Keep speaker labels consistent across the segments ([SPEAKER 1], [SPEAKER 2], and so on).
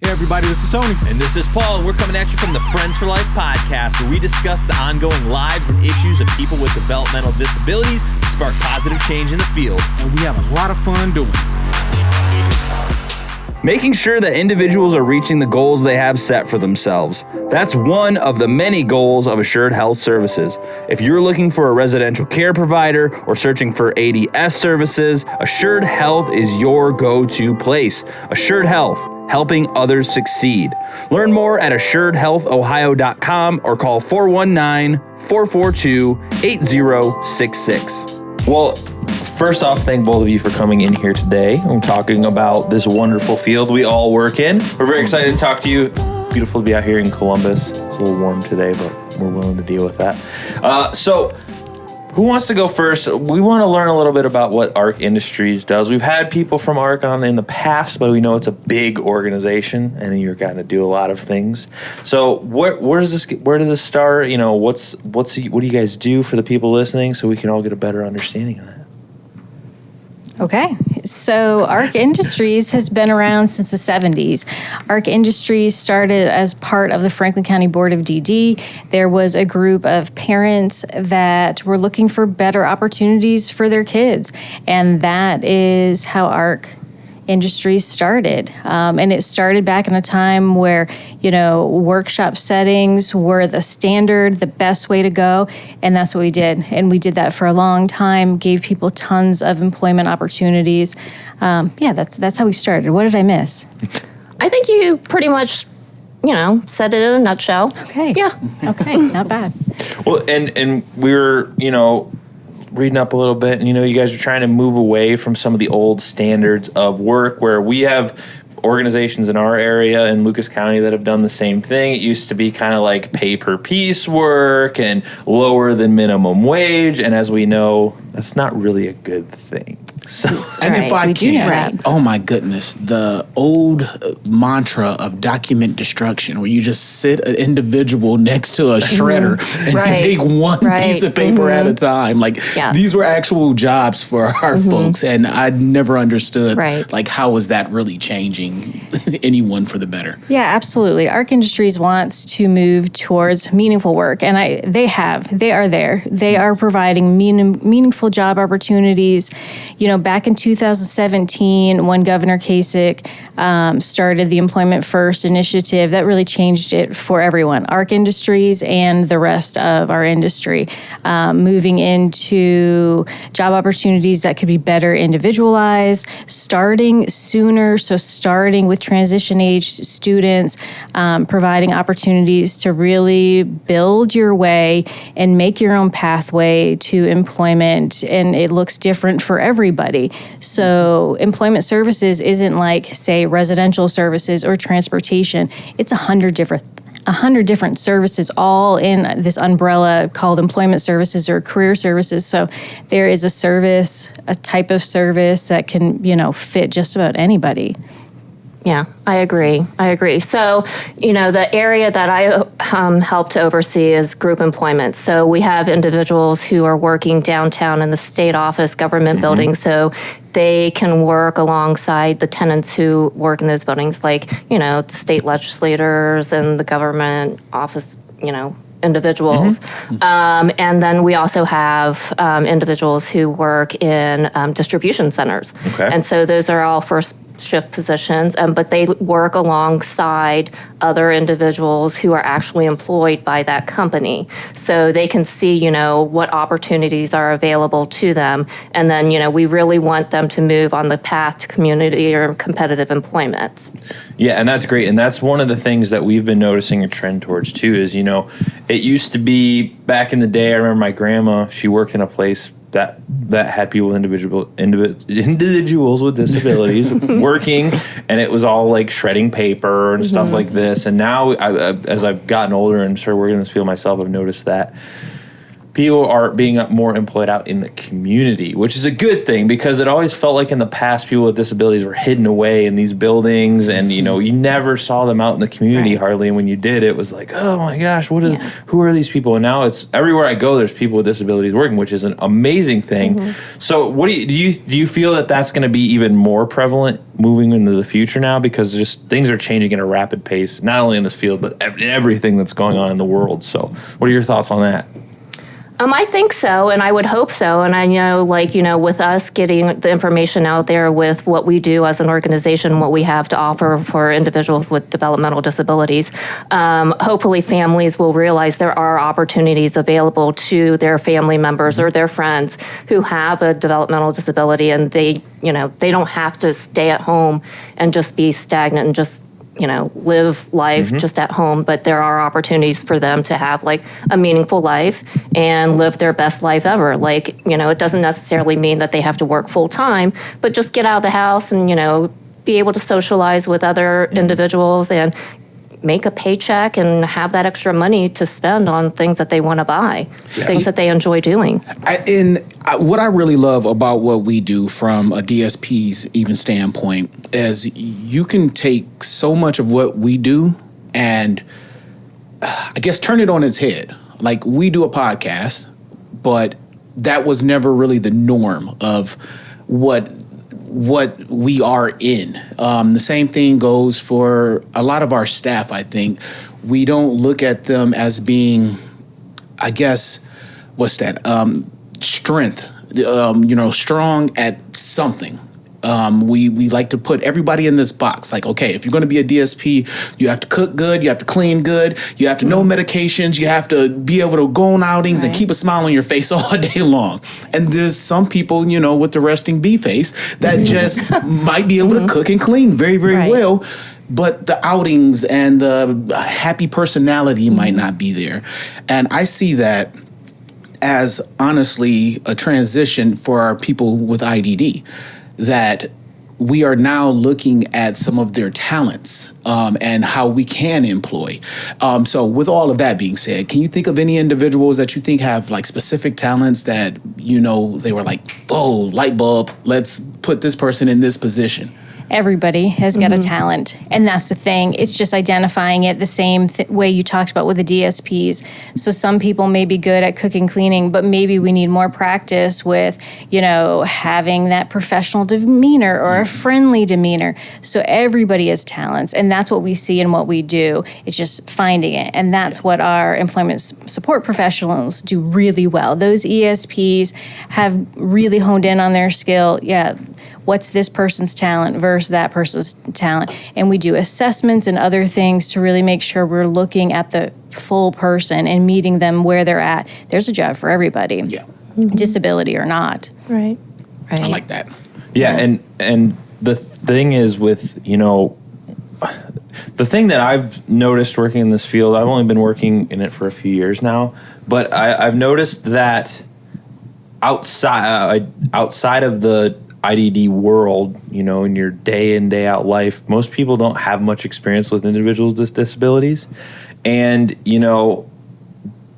[SPEAKER 1] Hey everybody, this is Tony.
[SPEAKER 2] And this is Paul. We're coming at you from the Friends for Life podcast, where we discuss the ongoing lives and issues of people with developmental disabilities to spark positive change in the field.
[SPEAKER 1] And we have a lot of fun doing it.
[SPEAKER 3] Making sure that individuals are reaching the goals they have set for themselves. That's one of the many goals of Assured Health Services. If you're looking for a residential care provider or searching for ADS services, Assured Health is your go-to place. Assured Health, helping others succeed. Learn more at assuredhealthohio.com or call 419-442-8066. Well, first off, thank both of you for coming in here today. I'm talking about this wonderful field we all work in. We're very excited to talk to you. Beautiful to be out here in Columbus. It's a little warm today, but we're willing to deal with that. So who wants to go first? We want to learn a little bit about what ARC Industries does. We've had people from ARC on in the past, but we know it's a big organization, and you're going to do a lot of things. So where did this start? You know, what do you guys do for the people listening, so we can all get a better understanding of that?
[SPEAKER 4] Okay, so ARC Industries has been around since the 70s. ARC Industries started as part of the Franklin County Board of DD. There was a group of parents that were looking for better opportunities for their kids, and that is how ARC Industries started. And it started back in a time where, you know, workshop settings were the standard, the best way to go, and that's what we did. And we did that for a long time, gave people tons of employment opportunities. That's how we started. What did I miss?
[SPEAKER 5] I think you pretty much, said it in a nutshell.
[SPEAKER 4] Okay.
[SPEAKER 5] Yeah.
[SPEAKER 4] Okay, not bad.
[SPEAKER 3] Well, and we were, reading up a little bit, and you guys are trying to move away from some of the old standards of work, where we have organizations in our area in Lucas County that have done the same thing. It used to be kind of like pay per piece work and lower than minimum wage, and as we know, that's not really a good thing. So,
[SPEAKER 6] and if I can, oh my goodness, the old mantra of document destruction, where you just sit an individual next to a shredder and take one piece of paper at a time. These were actual jobs for our folks, and I never understood how was that really changing anyone for the better.
[SPEAKER 4] Yeah, absolutely. ARC Industries wants to move towards meaningful work, and they are there. They are providing meaningful job opportunities. Back in 2017, when Governor Kasich started the Employment First initiative, that really changed it for everyone, ARC Industries and the rest of our industry, moving into job opportunities that could be better individualized, starting sooner, so starting with transition age students, providing opportunities to really build your way and make your own pathway to employment, and it looks different for everybody. So employment services isn't like, say, residential services or transportation. It's 100 different services all in this umbrella called employment services or career services. So there is a type of service that can, fit just about anybody.
[SPEAKER 5] Yeah, I agree. So, the area that I help to oversee is group employment. So we have individuals who are working downtown in the state office, government buildings, so they can work alongside the tenants who work in those buildings, like, state legislators and the government office, individuals. And then we also have individuals who work in distribution centers. Okay. And so those are all first shift positions, but they work alongside other individuals who are actually employed by that company. So they can see, what opportunities are available to them. And then, we really want them to move on the path to community or competitive employment.
[SPEAKER 3] Yeah, and that's great. And that's one of the things that we've been noticing a trend towards too is, it used to be back in the day, I remember my grandma, she worked in a place that had people, individuals with disabilities working, and it was all like shredding paper and stuff like this. And now, as I've gotten older and started working in this field myself, I've noticed that people are being more employed out in the community, which is a good thing because it always felt like in the past people with disabilities were hidden away in these buildings and, you know, you never saw them out in the community hardly. And when you did, it was like, oh my gosh, who are these people? And now it's everywhere I go, there's people with disabilities working, which is an amazing thing. So what do you feel that that's going to be even more prevalent moving into the future now? Because just things are changing at a rapid pace, not only in this field, but in everything that's going on in the world. So what are your thoughts on that?
[SPEAKER 5] I think so, and I would hope so. And I know, with us getting the information out there with what we do as an organization, what we have to offer for individuals with developmental disabilities, hopefully families will realize there are opportunities available to their family members or their friends who have a developmental disability, and they don't have to stay at home and just be stagnant and just live life just at home, but there are opportunities for them to have a meaningful life and live their best life ever. It doesn't necessarily mean that they have to work full time, but just get out of the house and, be able to socialize with other individuals and make a paycheck and have that extra money to spend on things that they want to buy, things that they enjoy doing.
[SPEAKER 6] What I really love about what we do from a DSP's even standpoint is you can take so much of what we do and I guess turn it on its head. Like we do a podcast, but that was never really the norm of what we are in. The same thing goes for a lot of our staff, I think. We don't look at them as being, I guess, strength, strong at something. We like to put everybody in this box. Like, okay, if you're going to be a DSP, you have to cook good, you have to clean good, you have to know medications, you have to be able to go on outings and keep a smile on your face all day long. And there's some people, with the resting bee face that just might be able to cook and clean very, very well. But the outings and the happy personality might not be there. And I see that as honestly a transition for our people with IDD. That we are now looking at some of their talents and how we can employ. So with all of that being said, can you think of any individuals that you think have specific talents that, they were like, oh, light bulb, let's put this person in this position?
[SPEAKER 4] Everybody has got a talent, and that's the thing. It's just identifying it the same way you talked about with the DSPs. So some people may be good at cooking, cleaning, but maybe we need more practice with, having that professional demeanor or a friendly demeanor. So everybody has talents, and that's what we see in what we do. It's just finding it, and that's what our employment support professionals do really well. Those ESPs have really honed in on their skill. What's this person's talent versus that person's talent? And we do assessments and other things to really make sure we're looking at the full person and meeting them where they're at. There's a job for everybody, disability or not.
[SPEAKER 5] Right.
[SPEAKER 6] I like that.
[SPEAKER 3] Yeah, and the thing is with, the thing that I've noticed working in this field, I've only been working in it for a few years now, but I've noticed that outside of the IDD world, in your day in, day out life, most people don't have much experience with individuals with disabilities. And,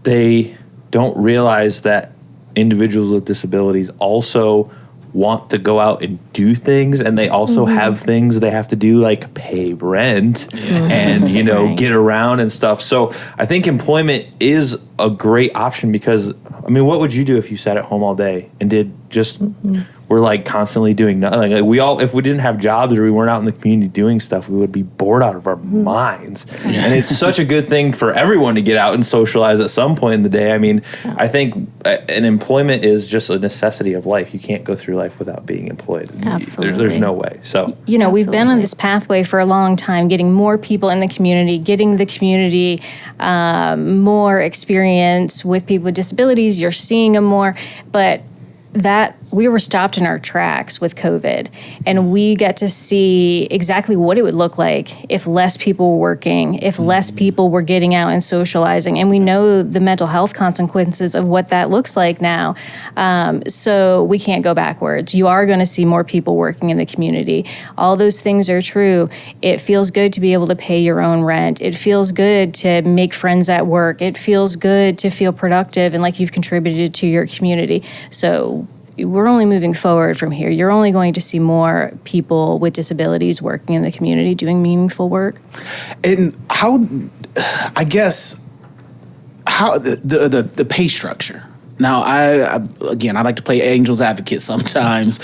[SPEAKER 3] they don't realize that individuals with disabilities also want to go out and do things, and they also have things they have to do, like pay rent and get around and stuff. So I think employment is a great option because what would you do if you sat at home all day and did just we're constantly doing nothing? If we didn't have jobs or we weren't out in the community doing stuff, we would be bored out of our minds. And it's such a good thing for everyone to get out and socialize at some point in the day. I think an employment is just a necessity of life. You can't go through life without being employed.
[SPEAKER 5] Absolutely.
[SPEAKER 3] There's no way. So
[SPEAKER 4] we've been on this pathway for a long time, getting more people in the community, getting the community more experience with people with disabilities. You're seeing them more, but that we were stopped in our tracks with COVID, and we got to see exactly what it would look like if less people were working, if less people were getting out and socializing. And we know the mental health consequences of what that looks like now. So we can't go backwards. You are going to see more people working in the community. All those things are true. It feels good to be able to pay your own rent. It feels good to make friends at work. It feels good to feel productive and like you've contributed to your community. So we're only moving forward from here. You're only going to see more people with disabilities working in the community, doing meaningful work.
[SPEAKER 6] And how, I guess, how the pay structure. Now, I like to play angel's advocate sometimes,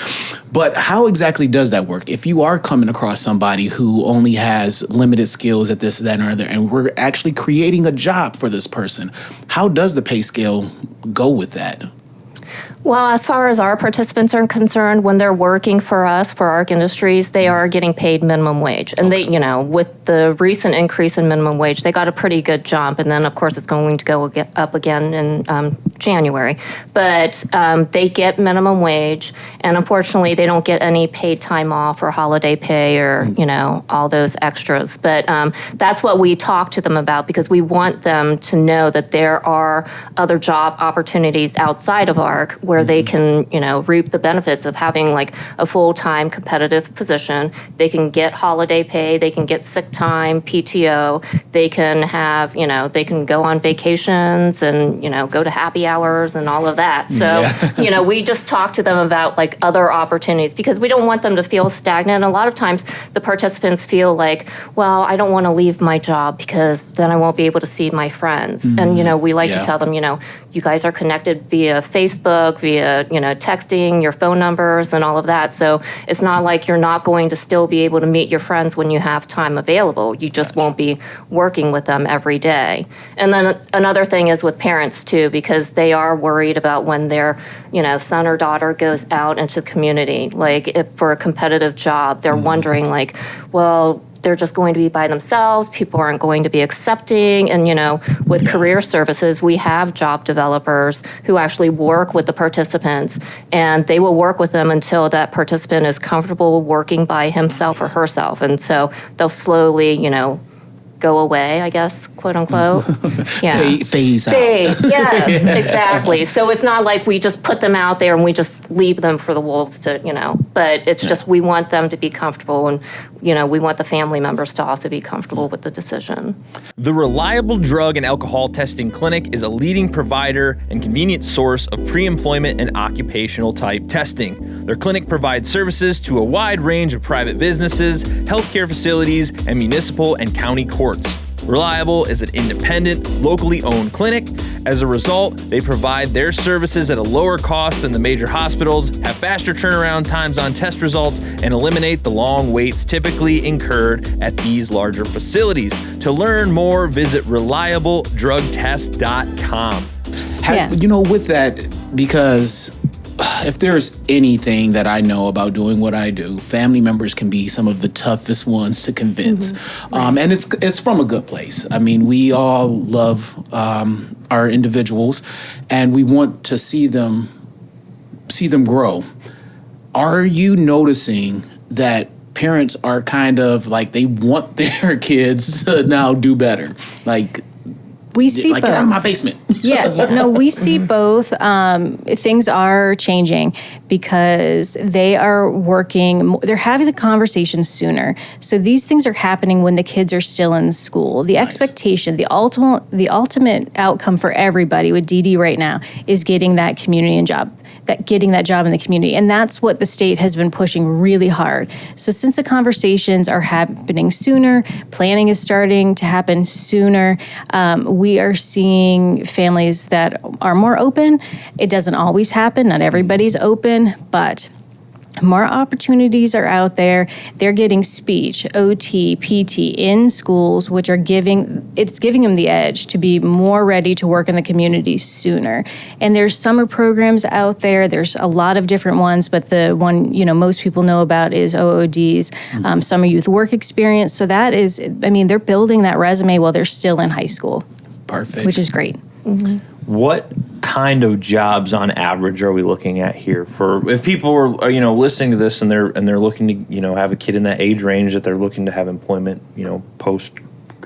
[SPEAKER 6] but how exactly does that work? If you are coming across somebody who only has limited skills at this, that, or other, and we're actually creating a job for this person, how does the pay scale go with that?
[SPEAKER 5] Well, as far as our participants are concerned, when they're working for us, for ARC Industries, they are getting paid minimum wage. And they, with the recent increase in minimum wage, they got a pretty good jump. And then, of course, it's going to go up again in January. But they get minimum wage. And unfortunately, they don't get any paid time off or holiday pay or, all those extras. But that's what we talk to them about, because we want them to know that there are other job opportunities outside of ARC where they can, reap the benefits of having like a full-time competitive position. They can get holiday pay, they can get sick time, PTO, they can have, they can go on vacations and, go to happy hours and all of that. So, we just talk to them about like other opportunities because we don't want them to feel stagnant. A lot of times the participants feel like, well, I don't want to leave my job because then I won't be able to see my friends. And, we like to tell them, you guys are connected via Facebook, via, texting, your phone numbers and all of that. So it's not like you're not going to still be able to meet your friends when you have time available. You just won't be working with them every day. And then another thing is with parents too, because they are worried about when their, son or daughter goes out into the community, like if for a competitive job, they're wondering like, well, they're just going to be by themselves. People aren't going to be accepting. And, with career services, we have job developers who actually work with the participants, and they will work with them until that participant is comfortable working by himself or herself. And so they'll slowly, go away, I guess, quote unquote. Yeah.
[SPEAKER 6] Phase out.
[SPEAKER 5] Yes, exactly. So it's not like we just put them out there and we just leave them for the wolves to, but it's just we want them to be comfortable, and, we want the family members to also be comfortable with the decision.
[SPEAKER 2] The Reliable Drug and Alcohol Testing Clinic is a leading provider and convenient source of pre-employment and occupational type testing. Their clinic provides services to a wide range of private businesses, healthcare facilities, and municipal and county courts. Reliable is an independent, locally owned clinic. As a result, they provide their services at a lower cost than the major hospitals, have faster turnaround times on test results, and eliminate the long waits typically incurred at these larger facilities. To learn more, visit reliabledrugtest.com.
[SPEAKER 6] With that, because if there's anything that I know about doing what I do, family members can be some of the toughest ones to convince. Right. And it's from a good place. I mean, we all love our individuals, and we want to see them grow. Are you noticing that parents are kind of like they want their kids to now do better? Like,
[SPEAKER 4] we see both.
[SPEAKER 6] Get out of my basement.
[SPEAKER 4] We see both. Things are changing because they are working. They're having the conversations sooner. So these things are happening when the kids are still in school. The expectation, the ultimate outcome for everybody with DD right now is getting that community and job. Getting that job in the community. And that's what the state has been pushing really hard. So since the conversations are happening sooner, planning is starting to happen sooner, we are seeing families that are more open. It doesn't always happen. Not everybody's open, but more opportunities are out there. They're getting speech, OT, PT in schools, which are giving them the edge to be more ready to work in the community sooner. And there's summer programs out there. There's a lot of different ones, but the one, most people know about is OOD's, Summer Youth Work Experience. So that is, they're building that resume while they're still in high school.
[SPEAKER 6] Perfect.
[SPEAKER 4] Which is great.
[SPEAKER 3] What kind of jobs on average are we looking at here for if people are listening to this and they're looking to have a kid in that age range that they're looking to have employment post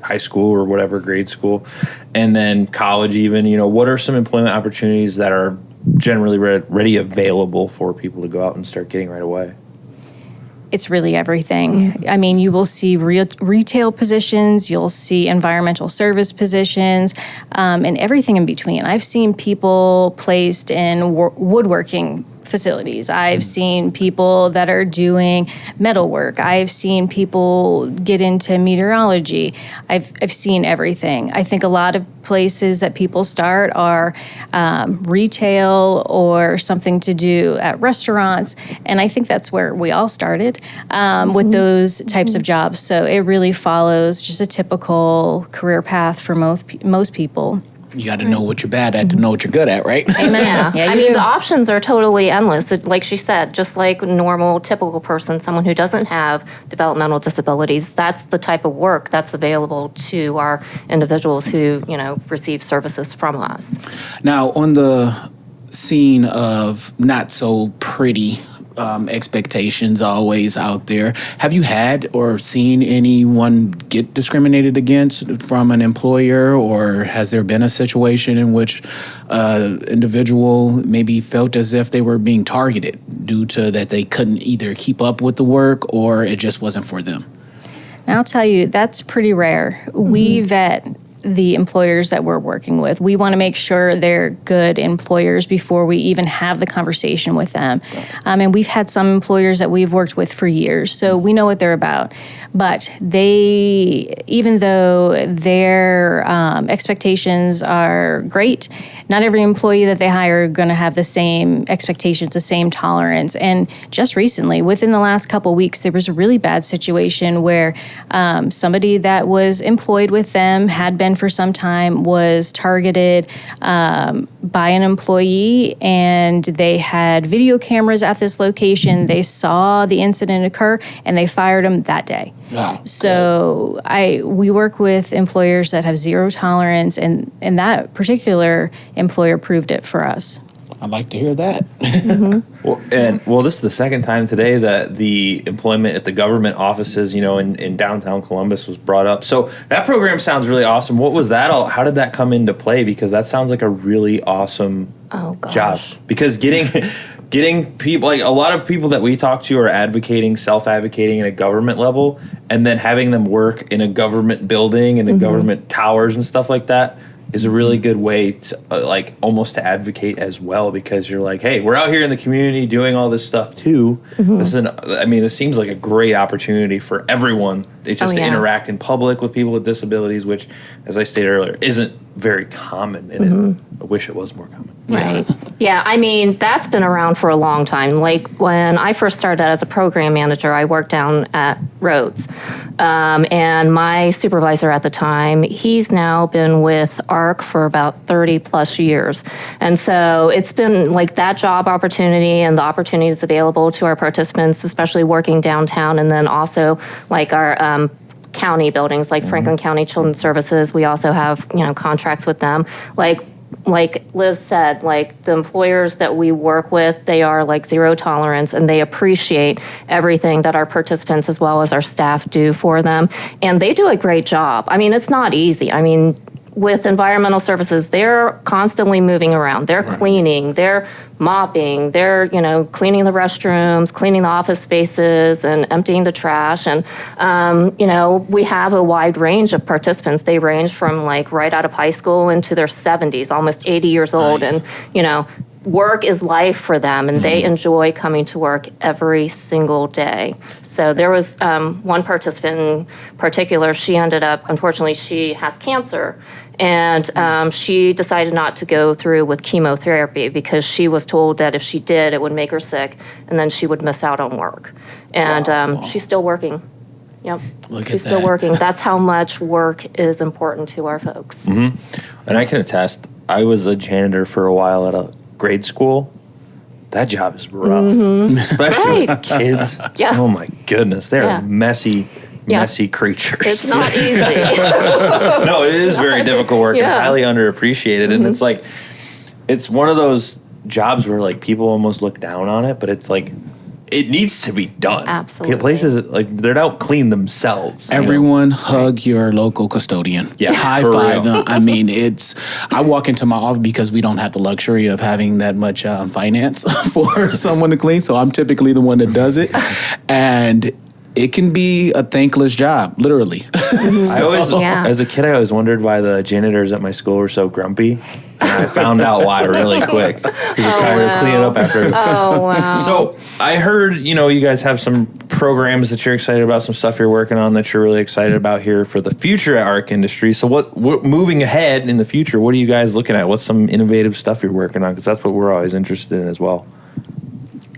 [SPEAKER 3] high school or whatever grade school and then college even what are some employment opportunities that are generally ready available for people to go out and start getting right away?
[SPEAKER 4] It's really everything. I mean, you will see retail positions, you'll see environmental service positions, and everything in between. I've seen people placed in woodworking facilities. I've seen people that are doing metal work. I've seen people get into meteorology. I've seen everything. I think a lot of places that people start are retail or something to do at restaurants. And I think that's where we all started with those types of jobs. So it really follows just a typical career path for most people.
[SPEAKER 6] You got to know what you're bad at to know what you're good at, right?
[SPEAKER 5] Amen. Yeah, I mean, the options are totally endless. Like she said, just like a normal, typical person, someone who doesn't have developmental disabilities, that's the type of work that's available to our individuals who, receive services from us.
[SPEAKER 6] Now, on the scene of not so pretty expectations always out there, have you had or seen anyone get discriminated against from an employer, or has there been a situation in which individual maybe felt as if they were being targeted due to that they couldn't either keep up with the work or it just wasn't for them?
[SPEAKER 4] And I'll tell you, that's pretty rare. We vet the employers that we're working with. We want to make sure they're good employers before we even have the conversation with them. And we've had some employers that we've worked with for years, so we know what they're about. But even though their expectations are great, not every employee that they hire are going to have the same expectations, the same tolerance. And just recently, within the last couple of weeks, there was a really bad situation where somebody that was employed with them, had been for some time, was targeted by an employee, and they had video cameras at this location. They saw the incident occur, and they fired him that day.
[SPEAKER 6] Wow.
[SPEAKER 4] So we work with employers that have zero tolerance, and that particular employer proved it for us.
[SPEAKER 6] I'd like to hear that.
[SPEAKER 3] Well, this is the second time today that the employment at the government offices, in downtown Columbus was brought up. So that program sounds really awesome. What was that all? How did that come into play? Because that sounds like a really awesome job. Because getting people, like a lot of people that we talk to are self-advocating at a government level, and then having them work in a government building and in government towers and stuff like that is a really good way to almost to advocate as well, because you're like, hey, we're out here in the community doing all this stuff too. This seems like a great opportunity for everyone. They just to interact in public with people with disabilities, which, as I stated earlier, isn't very common. And I wish it was more common.
[SPEAKER 5] Right. Yeah, I mean, that's been around for a long time. Like when I first started as a program manager, I worked down at Rhodes. And my supervisor at the time, he's now been with ARC for about 30 plus years. And so it's been like that job opportunity and the opportunities available to our participants, especially working downtown, and then also like our county buildings, like Franklin County Children's Services. We also have, contracts with them. Like Liz said, like the employers that we work with, they are like zero tolerance, and they appreciate everything that our participants as well as our staff do for them. And they do a great job. I mean, it's not easy. I mean, with environmental services, they're constantly moving around. They're cleaning, they're mopping, they're, cleaning the restrooms, cleaning the office spaces, and emptying the trash. And, we have a wide range of participants. They range from like right out of high school into their 70s, almost 80 years old.
[SPEAKER 6] Nice.
[SPEAKER 5] And, work is life for them, and they enjoy coming to work every single day. So there was one participant in particular, unfortunately, she has cancer. And she decided not to go through with chemotherapy because she was told that if she did, it would make her sick, and then she would miss out on work. And she's still working. Yep, she's still working. That's how much work is important to our folks.
[SPEAKER 3] And I can attest, I was a janitor for a while at a grade school. That job is rough, especially with kids.
[SPEAKER 5] Yeah.
[SPEAKER 3] Oh my goodness, they're messy creatures.
[SPEAKER 5] It's not easy.
[SPEAKER 3] No, it is very difficult work and highly underappreciated. And it's like, it's one of those jobs where like people almost look down on it, but it's like it needs to be done.
[SPEAKER 5] Absolutely.
[SPEAKER 3] Places like they're not clean themselves.
[SPEAKER 6] Everyone hug your local custodian.
[SPEAKER 3] Yeah,
[SPEAKER 6] high
[SPEAKER 3] for
[SPEAKER 6] five
[SPEAKER 3] real.
[SPEAKER 6] them. I mean, I walk into my office because we don't have the luxury of having that much finance for someone to clean. So I'm typically the one that does it. And it can be a thankless job, literally.
[SPEAKER 3] I always, as a kid, I always wondered why the janitors at my school were so grumpy. And I found out why really quick. Because they're tired of cleaning up after.
[SPEAKER 5] Oh, wow.
[SPEAKER 3] So I heard, you guys have some programs that you're excited about, some stuff you're working on that you're really excited about here for the future at ARC Industries. So what moving ahead in the future, what are you guys looking at? What's some innovative stuff you're working on? Because that's what we're always interested in as well.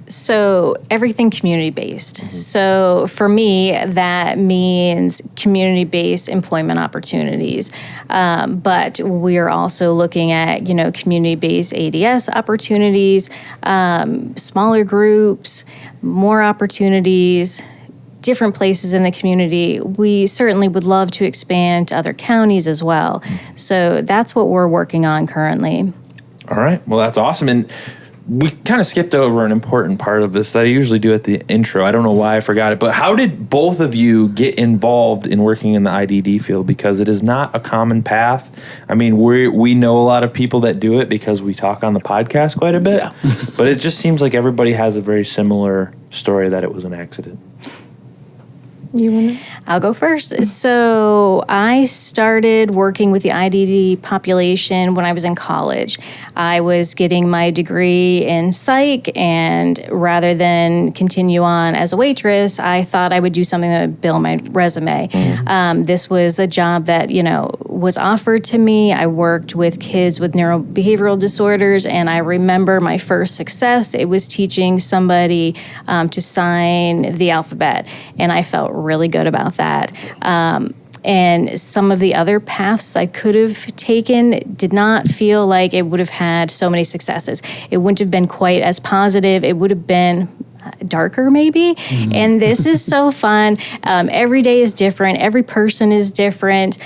[SPEAKER 4] So everything community-based. So for me, that means community-based employment opportunities. But we are also looking at, community-based ADS opportunities, smaller groups, more opportunities, different places in the community. We certainly would love to expand to other counties as well. So that's what we're working on currently.
[SPEAKER 3] All right. Well, that's awesome. And we kind of skipped over an important part of this that I usually do at the intro. I don't know why I forgot it, but how did both of you get involved in working in the IDD field? Because it is not a common path. I mean, we know a lot of people that do it because we talk on the podcast quite a bit, but it just seems like everybody has a very similar story that it was an accident.
[SPEAKER 4] I'll go first. So I started working with the IDD population when I was in college. I was getting my degree in psych, and rather than continue on as a waitress, I thought I would do something that would build my resume. This was a job that, was offered to me. I worked with kids with neurobehavioral disorders, and I remember my first success. It was teaching somebody to sign the alphabet, and I felt really good about that. And some of the other paths I could have taken did not feel like it would have had so many successes. It wouldn't have been quite as positive. It would have been darker maybe. And this is so fun. Every day is different. Every person is different.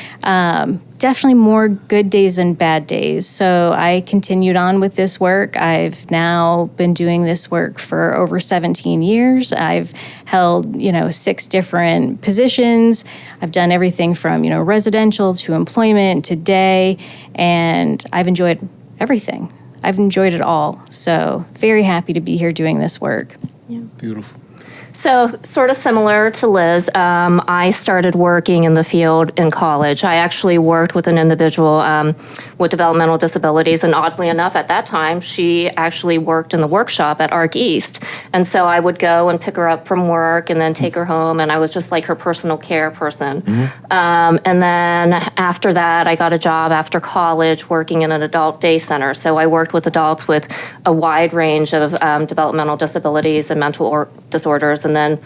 [SPEAKER 4] Definitely more good days than bad days. So I continued on with this work. I've now been doing this work for over 17 years. I've held, 6 different positions. I've done everything from, residential to employment to day, and I've enjoyed everything. I've enjoyed it all. So very happy to be here doing this work.
[SPEAKER 6] Yeah. Beautiful.
[SPEAKER 5] So sort of similar to Liz, I started working in the field in college. I actually worked with an individual with developmental disabilities, and oddly enough, at that time, she actually worked in the workshop at ARC East. And so I would go and pick her up from work and then take her home, and I was just like her personal care person. And then after that, I got a job after college working in an adult day center. So I worked with adults with a wide range of developmental disabilities and mental disorders, and then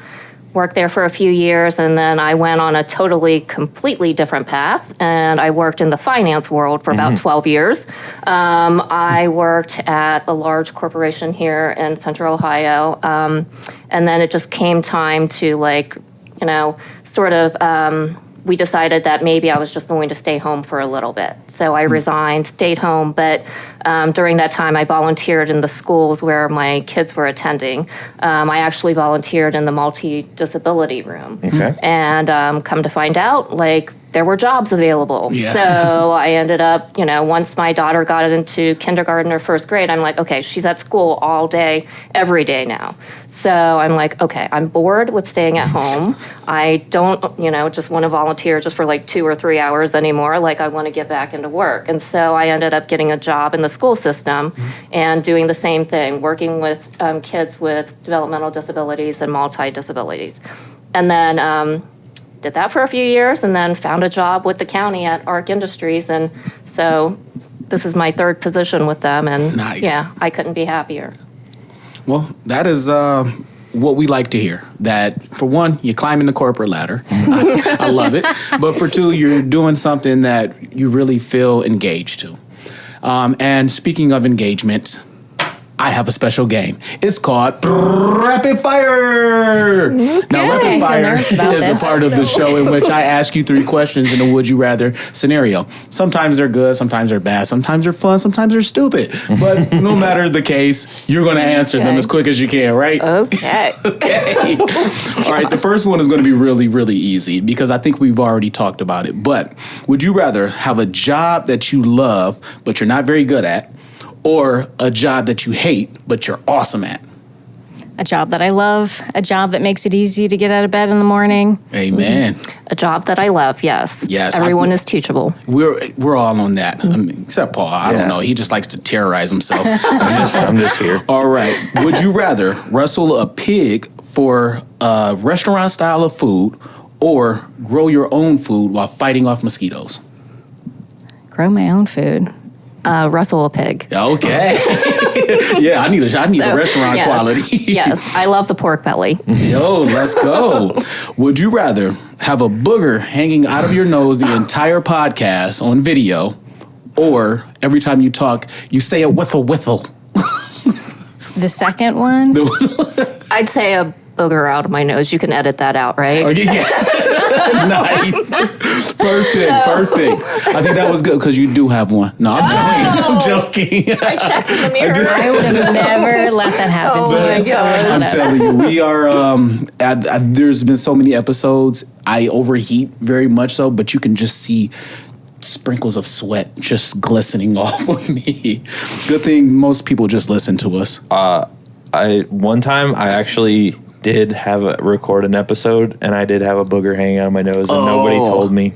[SPEAKER 5] worked there for a few years, and then I went on a completely different path, and I worked in the finance world for about 12 years. I worked at a large corporation here in Central Ohio, and then it just came time to we decided that maybe I was just going to stay home for a little bit. So I resigned, stayed home, but during that time I volunteered in the schools where my kids were attending. I actually volunteered in the multi-disability room. And come to find out, there were jobs available. So I ended up, once my daughter got into kindergarten or first grade, I'm like, okay, she's at school all day, every day now. So I'm like, okay, I'm bored with staying at home. I don't, just want to volunteer just for 2 or 3 hours anymore. I want to get back into work. And so I ended up getting a job in the school system and doing the same thing, working with kids with developmental disabilities and multi-disabilities. And then did that for a few years, and then found a job with the county at ARC Industries. And so this is my 3rd position with them. And
[SPEAKER 6] nice.
[SPEAKER 5] Yeah, I couldn't be happier.
[SPEAKER 6] Well, that is what we like to hear. That, for one, you're climbing the corporate ladder. I love it. But for 2, you're doing something that you really feel engaged to. And speaking of engagement, I have a special game. It's called Rapid Fire. Okay. Now, Rapid Fire is a part of the show in which I ask you 3 questions in a would you rather scenario. Sometimes they're good, sometimes they're bad, sometimes they're fun, sometimes they're stupid. But no matter the case, you're going to answer them as quick as you can, right?
[SPEAKER 5] Okay.
[SPEAKER 6] Okay. All right, the first one is going to be really, really easy because I think we've already talked about it. But would you rather have a job that you love but you're not very good at, or a job that you hate but you're awesome at?
[SPEAKER 4] A job that I love, a job that makes it easy to get out of bed in the morning.
[SPEAKER 6] Amen.
[SPEAKER 5] A job that I love, yes.
[SPEAKER 6] Yes.
[SPEAKER 5] Everyone is teachable.
[SPEAKER 6] We're all on that. I mean, except Paul. I don't know. He just likes to terrorize himself.
[SPEAKER 3] I'm just here.
[SPEAKER 6] All right. Would you rather wrestle a pig for a restaurant style of food or grow your own food while fighting off mosquitoes?
[SPEAKER 4] Grow my own food.
[SPEAKER 5] Wrestle a pig.
[SPEAKER 6] Okay. Yeah, I need a restaurant
[SPEAKER 5] yes,
[SPEAKER 6] quality.
[SPEAKER 5] Yes, I love the pork belly.
[SPEAKER 6] Yo, let's go. Would you rather have a booger hanging out of your nose the entire podcast on video, or every time you talk, you say a whiffle whiffle?
[SPEAKER 4] The second one?
[SPEAKER 5] I'd say a booger out of my nose. You can edit that out, right?
[SPEAKER 6] Okay, yeah. Nice. Perfect. I think that was good because you do have one. No, I'm joking.
[SPEAKER 5] I checked in the mirror.
[SPEAKER 4] I would have never let that happen to
[SPEAKER 5] my
[SPEAKER 4] you.
[SPEAKER 5] God.
[SPEAKER 6] I'm telling you, we are. There's been so many episodes. I overheat very much so, but you can just see sprinkles of sweat just glistening off of me. Good thing most people just listen to us.
[SPEAKER 3] One time I actually did record an episode, and I did have a booger hanging out of my nose, and nobody told me.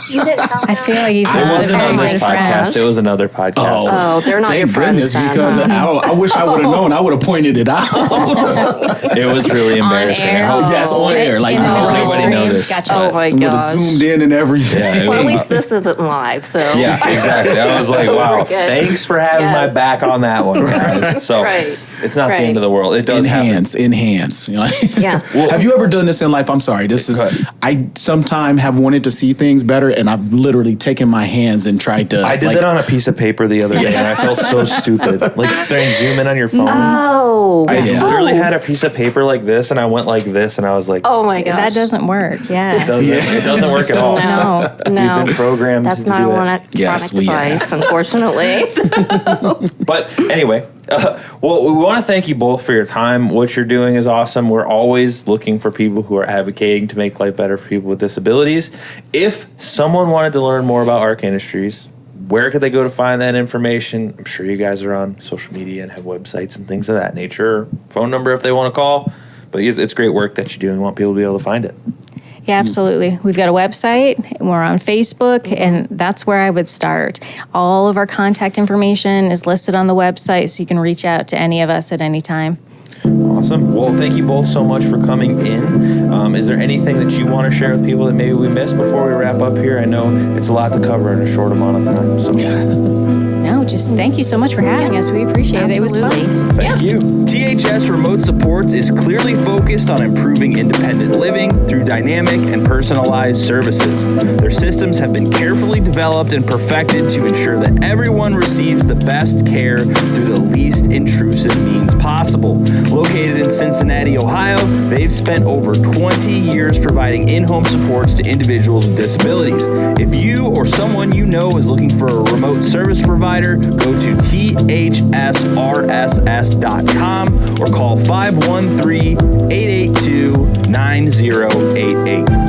[SPEAKER 5] You didn't tell
[SPEAKER 4] I feel like he's not
[SPEAKER 3] It
[SPEAKER 4] a
[SPEAKER 3] wasn't
[SPEAKER 4] very
[SPEAKER 3] on this
[SPEAKER 4] good
[SPEAKER 3] podcast.
[SPEAKER 4] friend.
[SPEAKER 3] It was another podcast.
[SPEAKER 5] Oh, they're not your
[SPEAKER 6] Thank
[SPEAKER 5] friends.
[SPEAKER 6] goodness,
[SPEAKER 5] then.
[SPEAKER 6] because I wish I would have known. I would have pointed it out.
[SPEAKER 3] It was really embarrassing.
[SPEAKER 4] air.
[SPEAKER 3] I hope
[SPEAKER 6] Yes, on air. Like,
[SPEAKER 4] In the middle of the
[SPEAKER 3] nobody
[SPEAKER 4] stream.
[SPEAKER 3] noticed.
[SPEAKER 4] Gotcha.
[SPEAKER 5] Oh my
[SPEAKER 6] would have
[SPEAKER 5] gosh.
[SPEAKER 6] zoomed in and everything.
[SPEAKER 3] Yeah,
[SPEAKER 5] Well, at least this isn't live, so.
[SPEAKER 3] Yeah, exactly. I was like, wow,
[SPEAKER 5] We're good.
[SPEAKER 3] thanks for having my back on that one, guys. So
[SPEAKER 5] Right.
[SPEAKER 3] it's not the
[SPEAKER 5] Right.
[SPEAKER 3] end of the world. It does happen.
[SPEAKER 6] Enhance. You know?
[SPEAKER 5] Yeah.
[SPEAKER 6] Have you ever done this in life? I'm sorry. I sometimes have wanted to see things better, and I've literally taken my hands and tried to.
[SPEAKER 3] I did that on a piece of paper the other day, and I felt so stupid. Like, starting to zoom in on your phone.
[SPEAKER 5] Oh.
[SPEAKER 3] I literally had a piece of paper like this, and I went like this, and I was like,
[SPEAKER 5] Oh my gosh.
[SPEAKER 4] That doesn't work. Yeah.
[SPEAKER 3] it doesn't work at all.
[SPEAKER 4] No.
[SPEAKER 5] No.
[SPEAKER 3] We've been programmed
[SPEAKER 5] That's
[SPEAKER 3] to
[SPEAKER 5] not
[SPEAKER 3] do
[SPEAKER 5] an
[SPEAKER 3] it.
[SPEAKER 5] electronic
[SPEAKER 6] Yes, we
[SPEAKER 5] device, unfortunately.
[SPEAKER 3] But anyway, well, we want to thank you both for your time. What you're doing is awesome. We're always looking for people who are advocating to make life better for people with disabilities. If someone wanted to learn more about ARC Industries, where could they go to find that information? I'm sure you guys are on social media and have websites and things of that nature. Or phone number if they want to call. But it's great work that you do and want people to be able to find it.
[SPEAKER 4] Yeah, absolutely. We've got a website, we're on Facebook, and that's where I would start. All of our contact information is listed on the website, so you can reach out to any of us at any time.
[SPEAKER 3] Awesome. Well, thank you both so much for coming in. Is there anything that you want to share with people that maybe we missed before we wrap up here? I know it's a lot to cover in a short amount of time. So
[SPEAKER 4] No, just thank you so much for having us. We appreciate it. It was fun.
[SPEAKER 3] thank you.
[SPEAKER 2] THS Remote Supports is clearly focused on improving independent living through dynamic and personalized services. Their systems have been carefully developed and perfected to ensure that everyone receives the best care through the least intrusive means possible. Located in Cincinnati, Ohio, they've spent over 20 years providing in-home supports to individuals with disabilities. If you or someone you know is looking for a remote service provider, go to thsrss.com or call 513-882-9088.